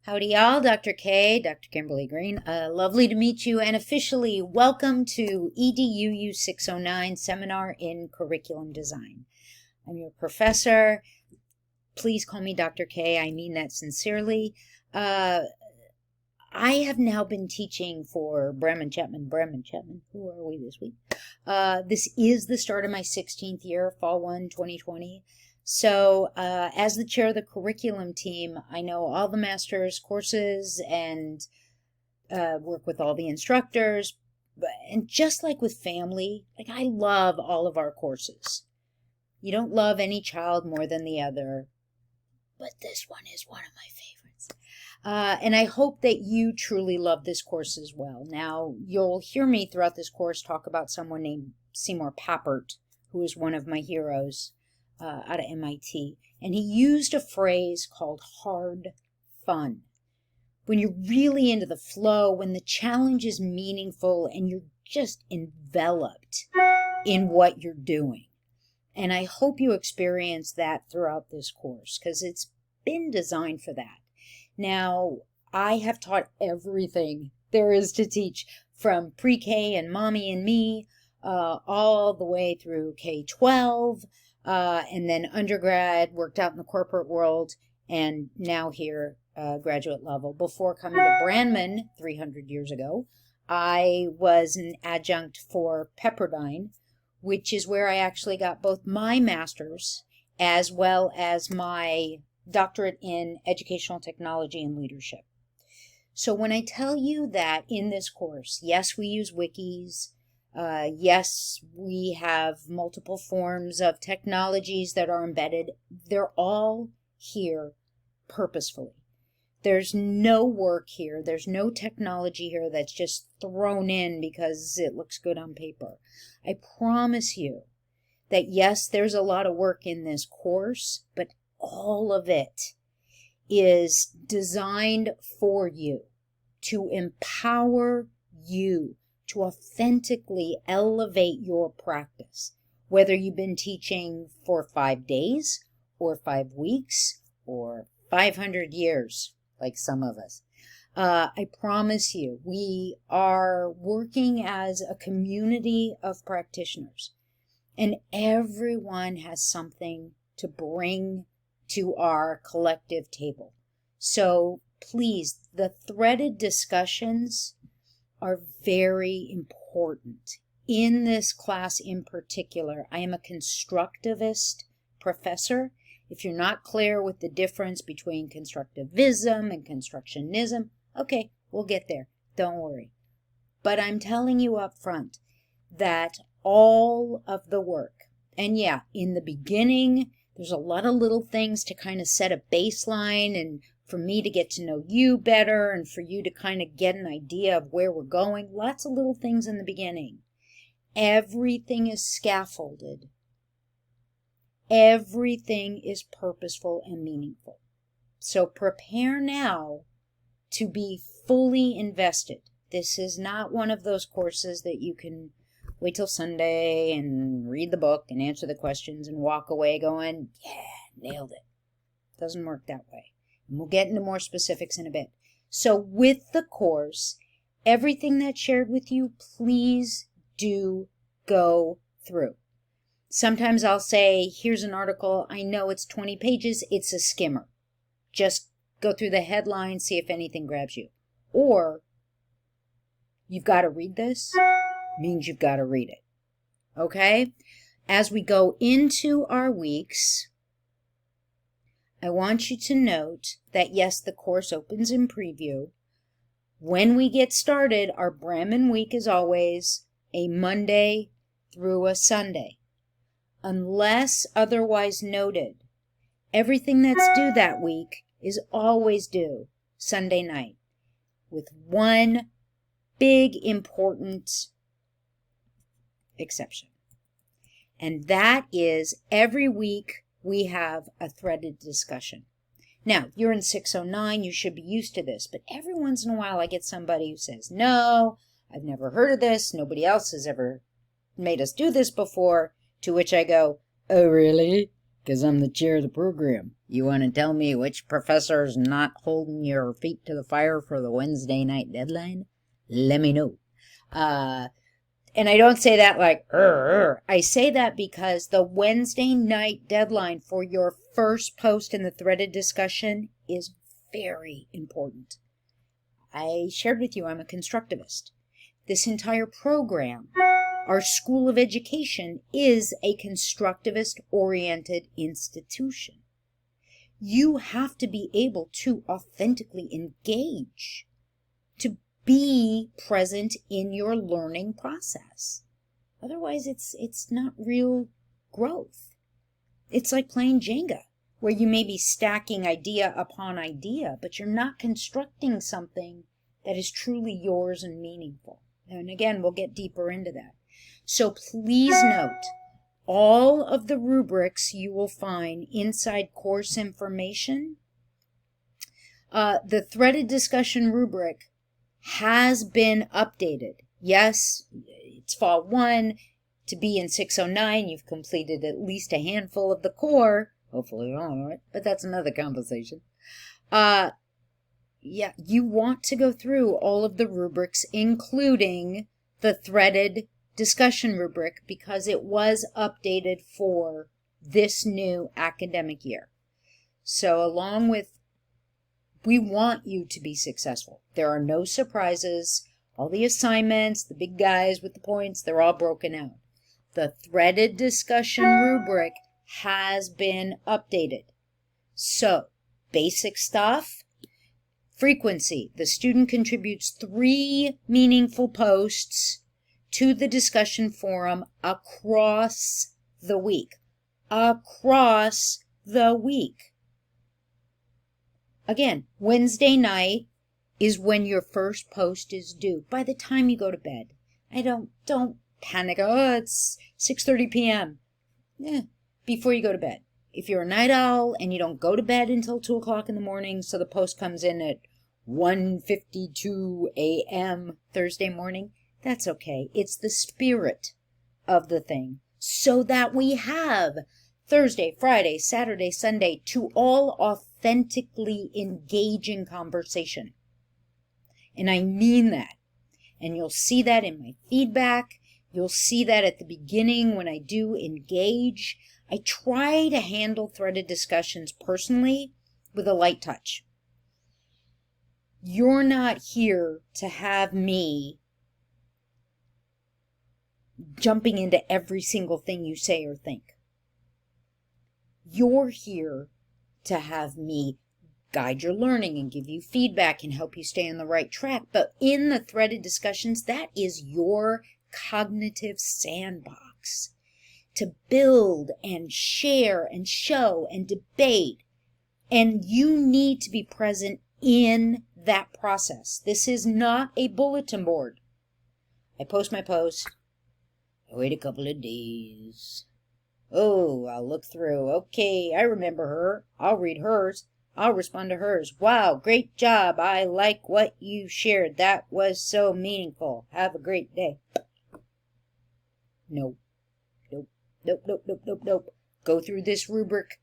Howdy, y'all. Dr. K, Dr. Kimberly Green. Lovely to meet you and officially welcome to EDUU 609 Seminar in Curriculum Design. I'm your professor. Please call me Dr. K. I mean that sincerely. I have now been teaching for Bremen Chapman. Who are we this week? This is the start of my 16th year, Fall 1, 2020. So as the chair of the curriculum team, I know all the master's courses and work with all the instructors. And just like with family, I love all of our courses. You don't love any child more than the other, but this one is one of my favorites. And I hope that you truly love this course as well. Now, you'll hear me throughout this course talk about someone named Seymour Papert, who is one of my heroes. Out of MIT, and he used a phrase called hard fun. When you're really into the flow, when the challenge is meaningful and you're just enveloped in what you're doing. And I hope you experience that throughout this course because it's been designed for that. Now, I have taught everything there is to teach from pre-K and Mommy and Me all the way through K-12. And then undergrad, worked out in the corporate world, and now here, graduate level. Before coming to Brandman 300 years ago, I was an adjunct for Pepperdine, which is where I actually got both my master's as well as my doctorate in educational technology and leadership. So when I tell you that in this course, yes, we use wikis. Yes, we have multiple forms of technologies that are embedded. They're all here purposefully. There's no work here. There's no technology here that's just thrown in because it looks good on paper. I promise you that yes, there's a lot of work in this course, but all of it is designed for you to empower you to authentically elevate your practice, whether you've been teaching for 5 days or 5 weeks or 500 years, like some of us. I promise you, we are working as a community of practitioners, and everyone has something to bring to our collective table. So please, the threaded discussions are very important. In this class in particular, I am a constructivist professor. If you're not clear with the difference between constructivism and constructionism, okay, we'll get there. Don't worry. But I'm telling you up front that all of the work, and yeah, in the beginning, there's a lot of little things to kind of set a baseline and for me to get to know you better and for you to kind of get an idea of where we're going. Lots of little things in the beginning. Everything is scaffolded. Everything is purposeful and meaningful. So prepare now to be fully invested. This is not one of those courses that you can wait till Sunday and read the book and answer the questions and walk away going, yeah, nailed it. Doesn't work that way. And we'll get into more specifics in a bit. So with the course, everything that's shared with you, please do go through. Sometimes I'll say, here's an article. I know it's 20 pages. It's a skimmer. Just go through the headline, see if anything grabs you. Or you've got to read this, means you've got to read it. Okay? As we go into our weeks, I want you to note that, yes, the course opens in preview. When we get started, our Brahmin week is always a Monday through a Sunday. Unless otherwise noted, everything that's due that week is always due Sunday night, with one big important exception. And that is every week we have a threaded discussion. Now, you're in 609, you should be used to this, but every once in a while I get somebody who says, no, I've never heard of this, nobody else has ever made us do this before, to which I go, oh really? Because I'm the chair of the program. You want to tell me which professor's not holding your feet to the fire for the Wednesday night deadline? Let me know. And I don't say that like, I say that because the Wednesday night deadline for your first post in the threaded discussion is very important. I shared with you I'm a constructivist. This entire program, our School of Education, is a constructivist-oriented institution. You have to be able to authentically engage, to be present in your learning process. Otherwise, it's not real growth. It's like playing Jenga, where you may be stacking idea upon idea, but you're not constructing something that is truly yours and meaningful. And again, we'll get deeper into that. So please note, all of the rubrics you will find inside course information. The threaded discussion rubric has been updated. Yes, it's fall 1. To be in 609, you've completed at least a handful of the core. Hopefully all of it, but that's another conversation. Yeah, you want to go through all of the rubrics, including the threaded discussion rubric, because it was updated for this new academic year. So along with, we want you to be successful. There are no surprises. All the assignments, the big guys with the points, they're all broken out. The threaded discussion rubric has been updated. So, basic stuff. Frequency. The student contributes 3 meaningful posts to the discussion forum across the week. Across the week. Again, Wednesday night is when your first post is due. By the time you go to bed. Don't panic. Oh, it's 6:30 p.m. Before you go to bed. If you're a night owl and you don't go to bed until 2 o'clock in the morning, so the post comes in at 1:52 a.m. Thursday morning, that's okay. It's the spirit of the thing, so that we have Thursday, Friday, Saturday, Sunday to all authentically engage in conversation. And I mean that. And you'll see that in my feedback. You'll see that at the beginning when I do engage. I try to handle threaded discussions personally with a light touch. You're not here to have me jumping into every single thing you say or think. You're here to have me guide your learning and give you feedback and help you stay on the right track. But in the threaded discussions, that is your cognitive sandbox to build and share and show and debate. And you need to be present in that process. This is not a bulletin board. I post my post. I wait a couple of days. Oh, I'll look through. Okay, I remember her. I'll read hers. I'll respond to hers. Wow, great job. I like what you shared. That was so meaningful. Have a great day. Nope. Nope. Go through this rubric,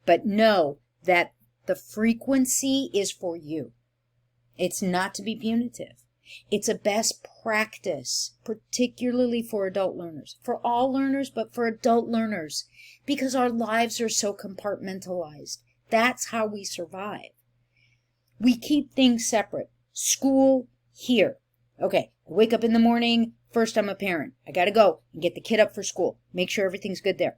but know that the frequency is for you. It's not to be punitive. It's a best practice, particularly for adult learners. For all learners, but for adult learners, because our lives are so compartmentalized. That's how we survive. We keep things separate. School, here. Okay, I wake up in the morning. First, I'm a parent. I got to go and get the kid up for school. Make sure everything's good there.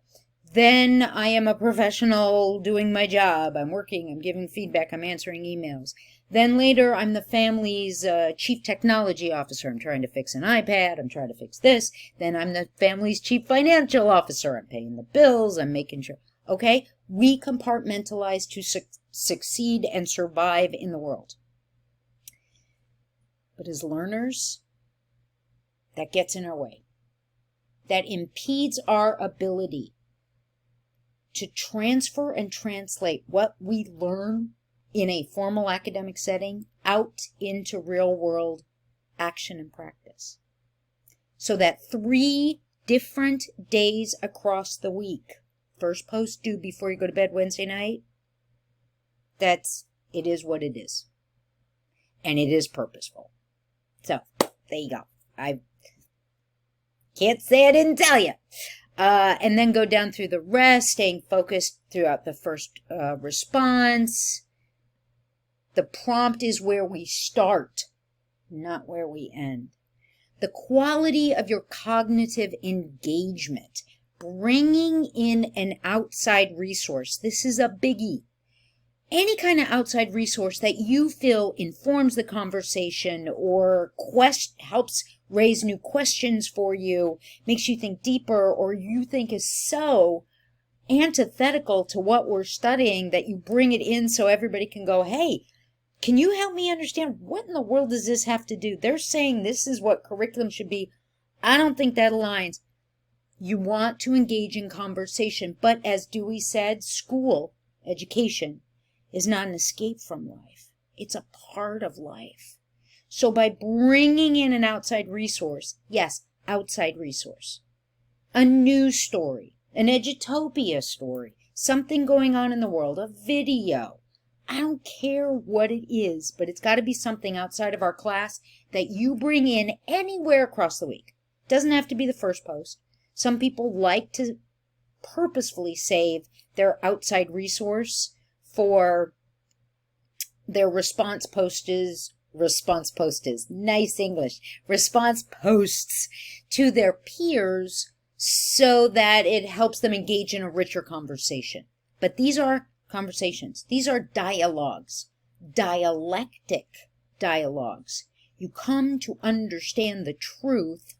Then I am a professional doing my job. I'm working. I'm giving feedback. I'm answering emails. Then later, I'm the family's chief technology officer. I'm trying to fix an iPad. I'm trying to fix this. Then I'm the family's chief financial officer. I'm paying the bills. I'm making sure. Okay? We compartmentalize to succeed and survive in the world. But as learners, that gets in our way. That impedes our ability to transfer and translate what we learn in a formal academic setting out into real world action and practice. So that 3 different days across the week, first post due before you go to bed Wednesday night, it is what it is. And it is purposeful. So, there you go. I can't say I didn't tell you. And then go down through the rest, staying focused throughout the first response. The prompt is where we start, not where we end. The quality of your cognitive engagement, bringing in an outside resource. This is a biggie. Any kind of outside resource that you feel informs the conversation or helps raise new questions for you, makes you think deeper, or you think is so antithetical to what we're studying that you bring it in so everybody can go, hey, can you help me understand what in the world does this have to do? They're saying this is what curriculum should be. I don't think that aligns. You want to engage in conversation, but as Dewey said, school, education, is not an escape from life. It's a part of life. So by bringing in an outside resource, yes, outside resource, a news story, an Edutopia story, something going on in the world, a video, I don't care what it is, but it's got to be something outside of our class that you bring in anywhere across the week. Doesn't have to be the first post. Some people like to purposefully save their outside resource for their response posts, nice English, response posts to their peers so that it helps them engage in a richer conversation. But these are conversations. These are dialogues, dialectic dialogues. You come to understand the truth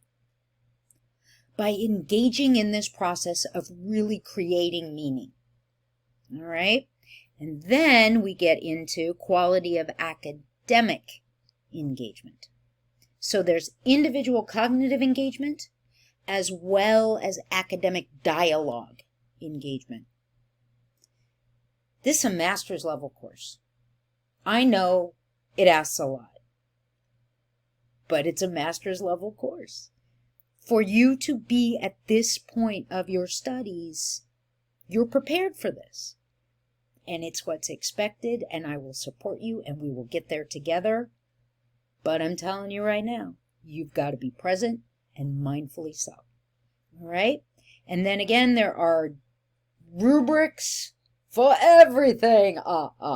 by engaging in this process of really creating meaning. All right? And then we get into quality of academic engagement. So there's individual cognitive engagement as well as academic dialogue engagement. This is a master's level course. I know it asks a lot, but it's a master's level course. For you to be at this point of your studies, you're prepared for this. And it's what's expected, and I will support you, and we will get there together. But I'm telling you right now, you've got to be present and mindfully so. All right? And then again, there are rubrics for everything. All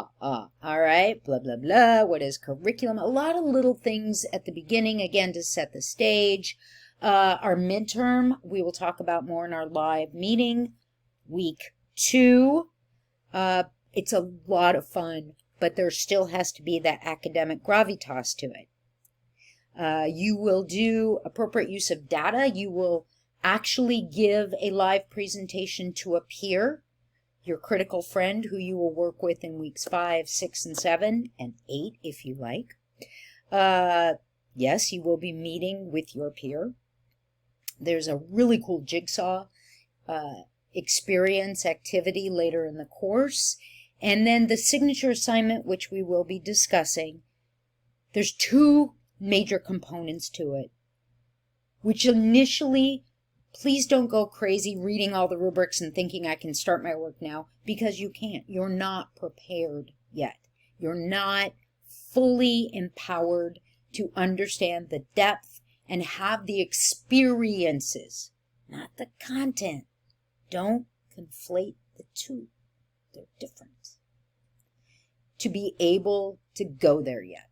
right? Blah, blah, blah. What is curriculum? A lot of little things at the beginning, again, to set the stage. Our midterm, we will talk about more in our live meeting. Week 2. It's a lot of fun, but there still has to be that academic gravitas to it. You will do appropriate use of data. You will actually give a live presentation to a peer, your critical friend who you will work with in weeks 5, 6, and 7, and 8 if you like. Yes, you will be meeting with your peer. There's a really cool jigsaw experience activity later in the course. And then the signature assignment, which we will be discussing. There's 2 major components to it, which initially, please don't go crazy reading all the rubrics and thinking I can start my work now, because you can't. You're not prepared yet. You're not fully empowered to understand the depth and have the experiences, not the content. Don't conflate the two. They're different. To be able to go there yet.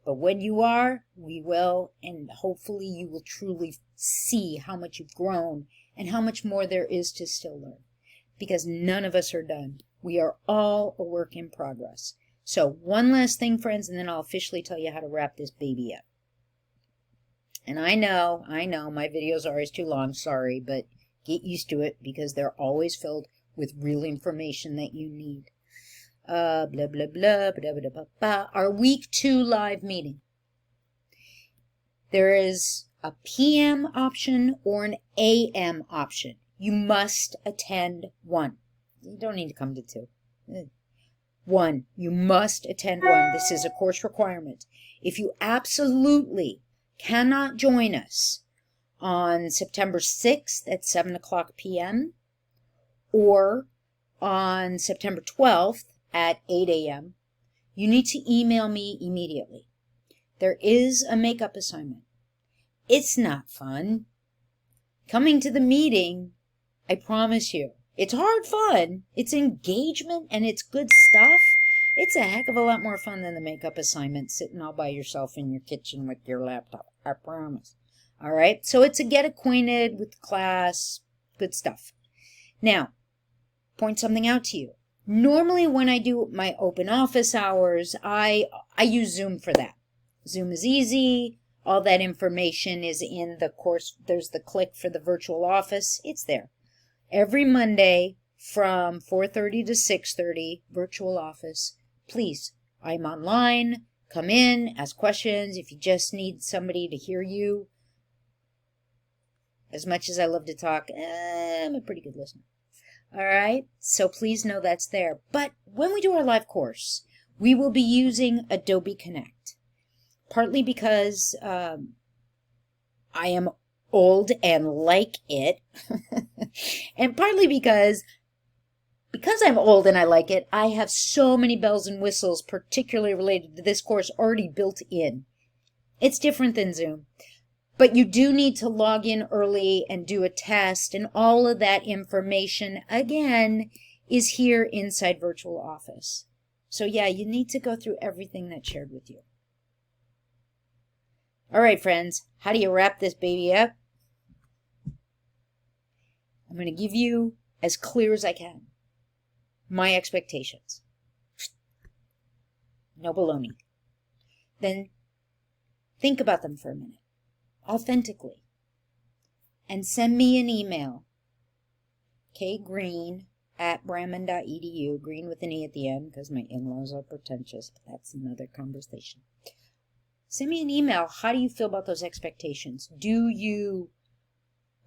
But when you are, we will, and hopefully you will truly see how much you've grown and how much more there is to still learn. Because none of us are done. We are all a work in progress. So one last thing, friends, and then I'll officially tell you how to wrap this baby up. And I know, my videos are always too long, sorry, but get used to it because they're always filled with real information that you need. Blah, blah, blah, blah, blah, blah, blah, blah. Our week 2 live meeting. There is a PM option or an AM option. You must attend one. You don't need to come to 2. 1. You must attend one. This is a course requirement. If you absolutely cannot join us on September 6th at 7 o'clock p.m., or on September 12th at 8 a.m., you need to email me immediately. There is a makeup assignment. It's not fun. Coming to the meeting, I promise you, it's hard fun. It's engagement and it's good stuff. It's a heck of a lot more fun than the makeup assignment sitting all by yourself in your kitchen with your laptop. I promise. All right? So it's a get acquainted with the class, good stuff. Now, point something out to you. Normally when I do my open office hours, I use Zoom for that. Zoom is easy. All that information is in the course. There's the click for the virtual office. It's there. Every Monday from 4:30 to 6:30, virtual office. Please, I'm online. Come in, ask questions. If you just need somebody to hear you. As much as I love to talk, I'm a pretty good listener. All right, so please know that's there. But when we do our live course, we will be using Adobe Connect. Partly because I am old and like it, and partly because I'm old and I like it, I have so many bells and whistles, particularly related to this course, already built in. It's different than Zoom. But you do need to log in early and do a test, and all of that information, again, is here inside Virtual Office. So yeah, you need to go through everything that's shared with you. All right, friends, how do you wrap this baby up? I'm going to give you, as clear as I can, my expectations. No baloney. Then think about them for a minute. Authentically, and send me an email, kgreen@bramman.edu, green with an E at the end, because my in-laws are pretentious, but that's another conversation. Send me an email. How do you feel about those expectations? Do you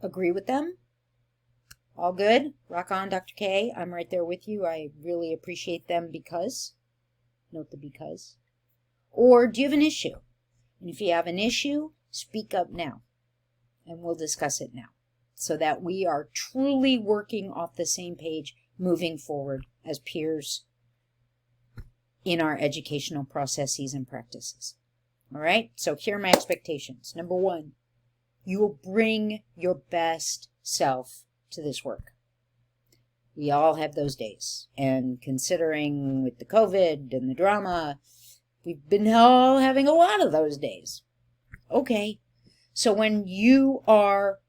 agree with them? All good? Rock on, Dr. K. I'm right there with you. I really appreciate them because, note the because. Or do you have an issue? And if you have an issue, speak up now, and we'll discuss it now, so that we are truly working off the same page, moving forward as peers in our educational processes and practices. All right, so here are my expectations. Number one, you will bring your best self to this work. We all have those days, and considering with the COVID and the drama, we've been all having a lot of those days. Okay, so when you are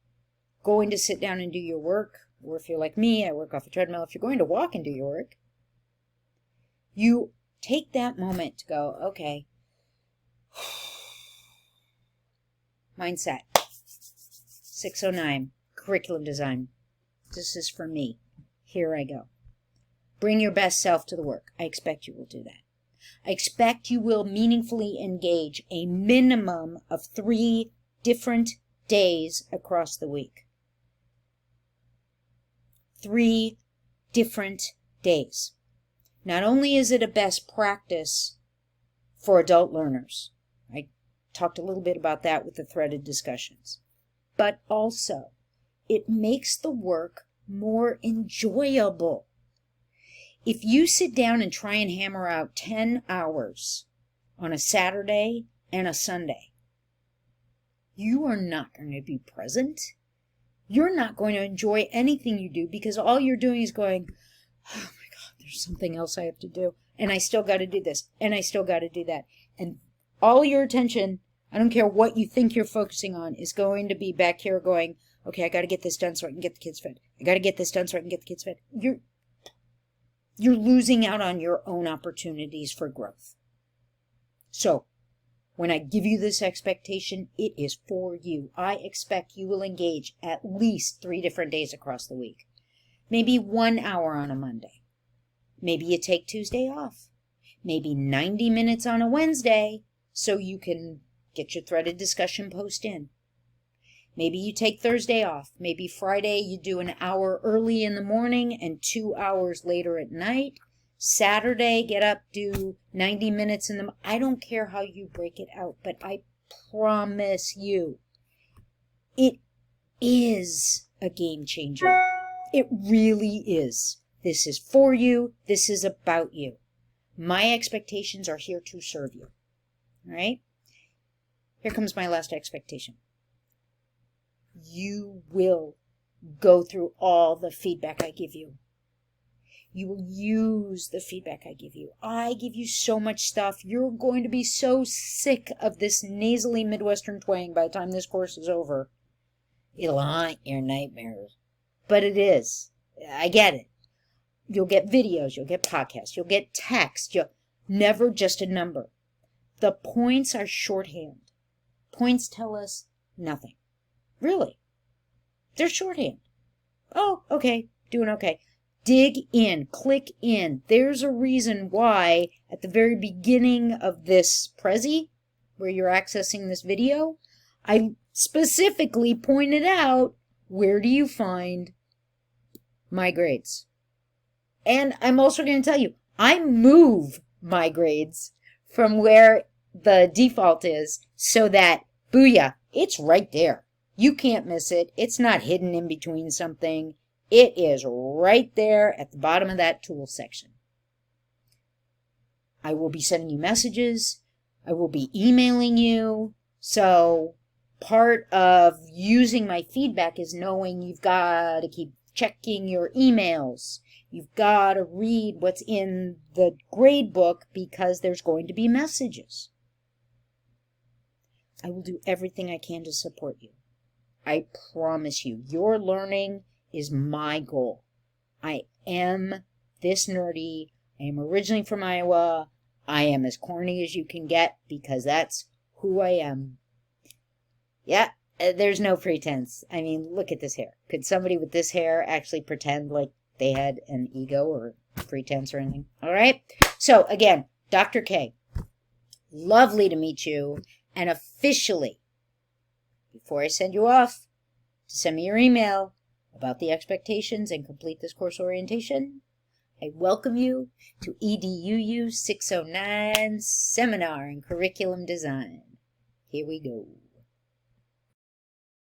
going to sit down and do your work, or if you're like me, I work off a treadmill, if you're going to walk and do your work, you take that moment to go, okay, mindset, 609, curriculum design. This is for me. Here I go. Bring your best self to the work. I expect you will do that. I expect you will meaningfully engage a minimum of 3 different days across the week. 3 different days. Not only is it a best practice for adult learners, I talked a little bit about that with the threaded discussions, but also it makes the work more enjoyable. If you sit down and try and hammer out 10 hours on a Saturday and a Sunday, you are not going to be present. You're not going to enjoy anything you do because all you're doing is going, oh my God, there's something else I have to do. And I still got to do this. And I still got to do that. And all your attention, I don't care what you think you're focusing on, is going to be back here going, okay, I got to get this done so I can get the kids fed. I got to get this done so I can get the kids fed. You're losing out on your own opportunities for growth. So, when I give you this expectation, it is for you. I expect you will engage at least 3 different days across the week. Maybe 1 hour on a Monday. Maybe you take Tuesday off. Maybe 90 minutes on a Wednesday so you can get your threaded discussion post in. Maybe you take Thursday off. Maybe Friday you do an hour early in the morning and 2 hours later at night. Saturday, get up, do 90 minutes in the... I don't care how you break it out, but I promise you, it is a game changer. It really is. This is for you. This is about you. My expectations are here to serve you. All right? Here comes my last expectation. You will go through all the feedback I give you. You will use the feedback I give you. I give you so much stuff. You're going to be so sick of this nasally Midwestern twang by the time this course is over. It'll haunt your nightmares. But it is. I get it. You'll get videos. You'll get podcasts. You'll get text. You'll never just a number. The points are shorthand. Points tell us nothing. Really. They're shorthand. Oh, okay. Doing okay. Dig in. Click in. There's a reason why at the very beginning of this Prezi, where you're accessing this video, I specifically pointed out, where do you find my grades? And I'm also going to tell you, I move my grades from where the default is so that, booyah, it's right there. You can't miss it. It's not hidden in between something. It is right there at the bottom of that tool section. I will be sending you messages. I will be emailing you. So part of using my feedback is knowing you've got to keep checking your emails. You've got to read what's in the grade book because there's going to be messages. I will do everything I can to support you. I promise you, your learning is my goal. I am this nerdy. I am originally from Iowa. I am as corny as you can get because that's who I am. Yeah, there's no pretense. I mean, look at this hair. Could somebody with this hair actually pretend like they had an ego or pretense or anything? All right. So again, Dr. K, lovely to meet you. And officially, before I send you off, to send me your email about the expectations and complete this course orientation, I welcome you to EDUU 609 Seminar in Curriculum Design. Here we go.